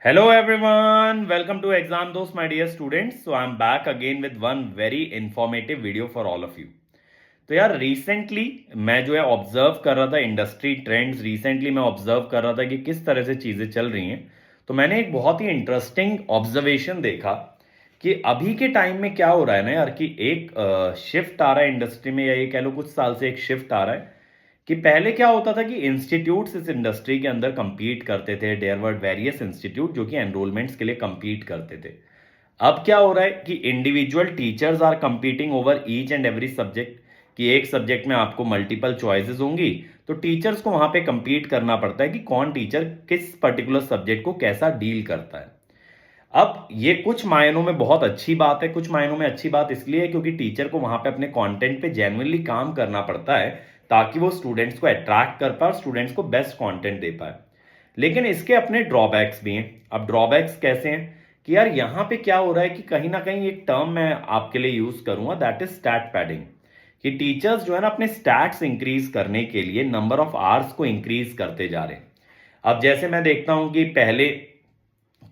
Hello everyone, welcome to Exam Dos my dear students. So I'm back again with one very informative video for all of you. तो यार recently मैं जो है observe कर रहा था इंडस्ट्री ट्रेंड्स। रिसेंटली मैं ऑब्जर्व कर रहा था कि किस तरह से चीज़ें चल रही हैं। तो मैंने एक बहुत ही इंटरेस्टिंग ऑब्जर्वेशन देखा कि अभी के टाइम में क्या हो रहा है ना यार, कि एक शिफ्ट आ रहा है इंडस्ट्री में, या ये कह लो कुछ साल से एक शिफ्ट आ रहा है कि पहले क्या होता था कि इंस्टीट्यूट्स इस इंडस्ट्री के अंदर compete करते थे। देयर वर वेरियस इंस्टीट्यूट जो कि एनरोलमेंट्स के लिए compete करते थे। अब क्या हो रहा है कि individual teachers are competing over each and every subject, कि एक सब्जेक्ट में आपको मल्टीपल चॉइसेस होंगी, तो टीचर्स को वहां पे compete करना पड़ता है कि कौन टीचर किस पर्टिकुलर सब्जेक्ट को कैसा डील करता है। अब ये कुछ मायनों में बहुत अच्छी बात है, कुछ मायनों में अच्छी बात इसलिए है क्योंकि टीचर को वहां पे अपने कंटेंट पे जेन्युइनली काम करना पड़ता है ताकि वो स्टूडेंट्स को अट्रैक्ट कर पाए और स्टूडेंट्स को बेस्ट कंटेंट दे पाए। लेकिन इसके अपने ड्रॉबैक्स भी हैं। अब ड्रॉबैक्स कैसे हैं कि यार यहाँ पे क्या हो रहा है कि कहीं ना कहीं एक टर्म मैं आपके लिए यूज करूंगा, दैट इज स्टैट पैडिंग। कि टीचर्स जो है ना अपने स्टैट्स इंक्रीज करने के लिए नंबर ऑफ आवर्स को इंक्रीज करते जा रहे हैं। अब जैसे मैं देखता हूं कि पहले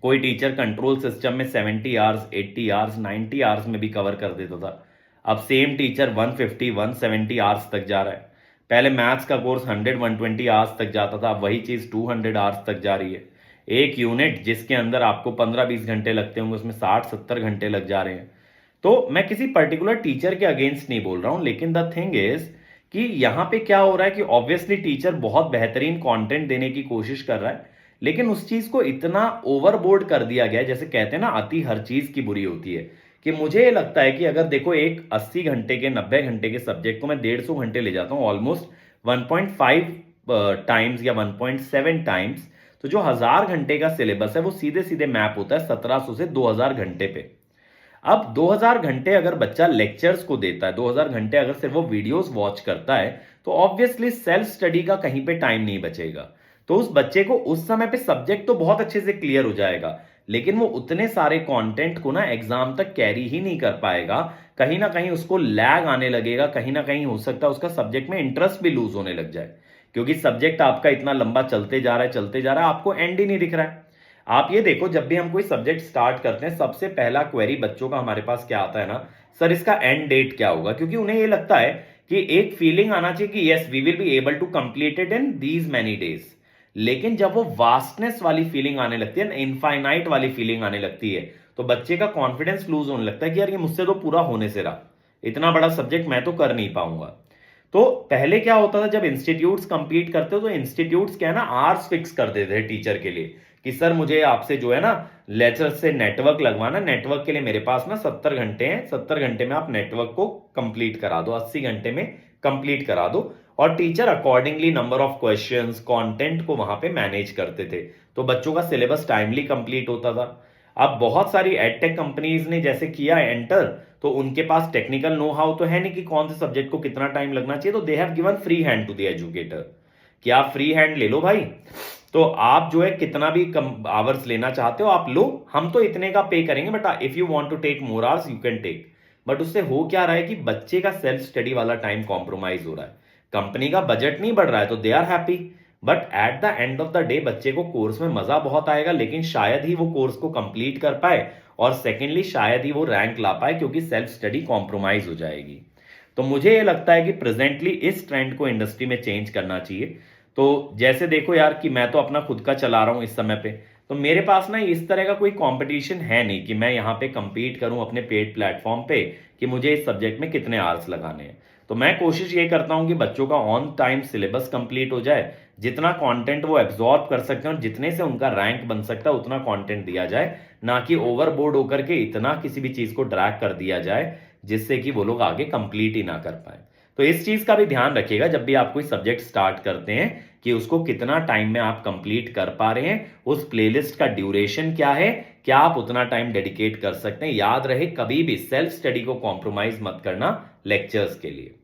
कोई टीचर कंट्रोल सिस्टम में 70 आवर्स, 80 आवर्स, 90 आवर्स में भी कवर कर देता था। अब सेम टीचर 150 170 आवर्स तक जा रहा है। पहले मैथ्स का कोर्स 100 120 आवर्स तक जाता था, अब वही चीज 200 आवर्स तक जा रही है। एक यूनिट जिसके अंदर आपको 15-20 घंटे लगते होंगे उसमें 60-70 घंटे लग जा रहे हैं। तो मैं किसी पर्टिकुलर टीचर के अगेंस्ट नहीं बोल रहा हूं, लेकिन द थिंग इज कि यहां पे क्या हो रहा है कि ऑब्वियसली टीचर बहुत बेहतरीन कंटेंट देने की कोशिश कर रहा है, लेकिन उस चीज को इतना ओवरबोर्ड कर दिया गया है, जैसे कहते हैं ना अति हर चीज की बुरी होती है। कि मुझे ये लगता है कि अगर देखो एक 80 घंटे के 90 घंटे के सब्जेक्ट को मैं 150 घंटे ले जाता हूँ, ऑलमोस्ट 1.5 टाइम्स या 1.7 टाइम्स, तो जो 1000 घंटे का सिलेबस है वो सीधे सीधे मैप होता है 1700 से 2000 घंटे पे। अब 2000 घंटे अगर बच्चा लेक्चर्स को देता है, 2000 घंटे अगर सिर्फ वो वीडियोस वॉच करता है, तो ऑब्वियसली सेल्फ स्टडी का कहीं पे टाइम नहीं बचेगा। तो उस बच्चे को उस समय पे सब्जेक्ट तो बहुत अच्छे से क्लियर हो जाएगा, लेकिन वो उतने सारे कंटेंट को ना एग्जाम तक कैरी ही नहीं कर पाएगा। कहीं ना कहीं उसको लैग आने लगेगा, कहीं ना कहीं हो सकता है उसका सब्जेक्ट में इंटरेस्ट भी लूज होने लग जाए, क्योंकि सब्जेक्ट आपका इतना लंबा चलते जा रहा है, चलते जा रहा है, आपको एंड ही नहीं दिख रहा है। आप ये देखो, जब भी हम कोई सब्जेक्ट स्टार्ट करते हैं सबसे पहला क्वेरी बच्चों का हमारे पास क्या आता है ना, सर इसका एंड डेट क्या होगा। क्योंकि उन्हें ये लगता है कि एक फीलिंग आना चाहिए कि yes we will be able to complete it in these many days. लेकिन जब वो वास्टनेस वाली फीलिंग आने लगती है ना, इनफाइनाइट वाली फीलिंग आने लगती है, तो बच्चे का कॉन्फिडेंस लूज होने लगता है कि यार ये मुझसे तो पूरा होने से रहा, इतना बड़ा सब्जेक्ट मैं तो कर नहीं पाऊंगा। तो पहले क्या होता था, जब इंस्टीट्यूट्स कंपीट करते हो तो इंस्टीट्यूट्स क्या है ना आर्स फिक्स कर देते थे टीचर के लिए कि सर मुझे आपसे जो है ना लेक्चर से नेटवर्क लगवाना, नेटवर्क के लिए मेरे पास ना 70 घंटे हैं, 70 घंटे में आप नेटवर्क को कंप्लीट करा दो, 80 घंटे में कंप्लीट करा दो। और teacher accordingly number of questions content को वहां पे मैनेज करते थे, तो बच्चों का सिलेबस टाइमली कंप्लीट होता था। अब बहुत सारी एडटेक कंपनीज ने जैसे किया एंटर, तो उनके पास टेक्निकल नो हाउ तो है नहीं कि कौन से सब्जेक्ट को कितना टाइम लगना चाहिए, तो they have given free hand to the educator कि आप फ्री हैंड ले लो भाई। तो आप जो है कितना भी कम आवर्स लेना चाहते हो आप लो, हम तो इतने का पे करेंगे, but if you want to take more hours you can take. But उससे हो क्या रहा है कि बच्चे का सेल्फ स्टडी वाला टाइम कॉम्प्रोमाइज हो रहा है। कंपनी का बजट नहीं बढ़ रहा है तो they are happy, but at the end of the day बच्चे को कोर्स में मजा बहुत आएगा, लेकिन शायद ही वो कोर्स को कंप्लीट कर पाए, और सेकेंडली शायद ही वो रैंक ला पाए क्योंकि सेल्फ स्टडी कॉम्प्रोमाइज हो जाएगी। तो मुझे ये लगता है कि प्रेजेंटली इस ट्रेंड को इंडस्ट्री में चेंज करना चाहिए। तो जैसे देखो यार कि मैं तो अपना खुद का चला रहा हूं इस समय पे, तो मेरे पास ना इस तरह का कोई कंपटीशन है नहीं कि मैं यहाँ पे compete करूं अपने पेड प्लेटफॉर्म पे कि मुझे इस सब्जेक्ट में कितने आवर्स लगाने हैं। तो मैं कोशिश ये करता हूं कि बच्चों का ऑन टाइम सिलेबस कंप्लीट हो जाए, जितना कंटेंट वो एब्जॉर्ब कर सकते हैं और जितने से उनका रैंक बन सकता है उतना कंटेंट दिया जाए, ना कि ओवरबोर्ड होकर के इतना किसी भी चीज को ड्रैग कर दिया जाए जिससे कि वो लोग आगे कंप्लीट ही ना कर पाए। तो इस चीज का भी ध्यान रखिएगा जब भी आप कोई सब्जेक्ट स्टार्ट करते हैं कि उसको कितना टाइम में आप कंप्लीट कर पा रहे हैं, उस प्लेलिस्ट का ड्यूरेशन क्या है, क्या आप उतना टाइम डेडिकेट कर सकते हैं। याद रहे कभी भी सेल्फ स्टडी को कॉम्प्रोमाइज मत करना लेक्चर्स के लिए।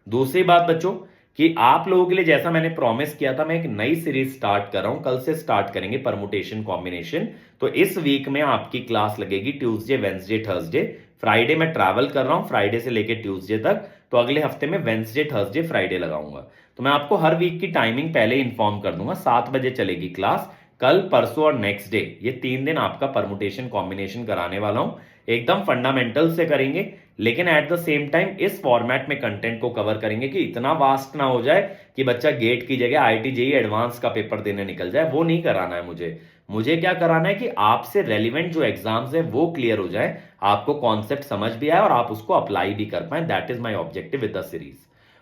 दूसरी बात बच्चों कि आप लोगों के लिए जैसा मैंने प्रॉमिस किया था, मैं एक नई सीरीज स्टार्ट कर रहा हूं, कल से स्टार्ट करेंगे परमुटेशन कॉम्बिनेशन। तो इस वीक में आपकी क्लास लगेगी ट्यूसडे वेंसडे थर्सडे। फ्राइडे में ट्रैवल कर रहा हूं, फ्राइडे से लेकर ट्यूसडे तक, तो अगले हफ्ते में वेंसडे थर्सडे फ्राइडे लगाऊंगा। तो मैं आपको हर वीक की टाइमिंग पहले इंफॉर्म कर दूंगा, 7 बजे चलेगी क्लास, कल, परसों और नेक्स्ट डे, ये 3 दिन आपका परमुटेशन कॉम्बिनेशन कराने वाला हूं। एकदम फंडामेंटल से करेंगे, लेकिन एट द सेम टाइम इस फॉर्मेट में कंटेंट को कवर करेंगे कि इतना वास्ट ना हो जाए कि बच्चा गेट की जगह आईआईटी जेईई एडवांस का पेपर देने निकल जाए। वो नहीं कराना है मुझे क्या कराना है कि आपसे रेलिवेंट जो एग्जाम्स है वो क्लियर हो जाए, आपको कॉन्सेप्ट समझ भी आए और आप उसको अप्लाई भी कर पाए। That is my objective with the series.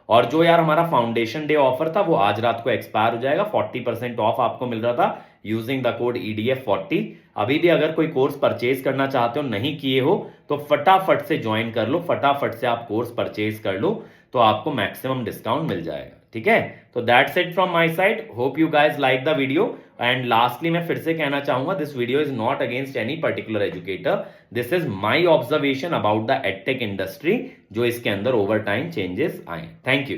और जो यार हमारा फाउंडेशन डे ऑफर था वो आज रात को एक्सपायर हो जाएगा। 40% ऑफ आपको मिल रहा था यूजिंग द कोड EDF40। अभी भी अगर कोई कोर्स परचेज करना चाहते हो, नहीं किए हो, तो फटाफट से ज्वाइन कर लो, फटाफट से आप कोर्स परचेज कर लो, तो आपको मैक्सिमम डिस्काउंट मिल जाएगा। ठीक है, तो that's it from my side. Hope you guys like the video. And lastly मैं फिर से कहना चाहूंगा, this video is not against any particular educator, this is my observation about the edtech industry, जो इसके अंदर ओवर टाइम चेंजेस आए। Thank you.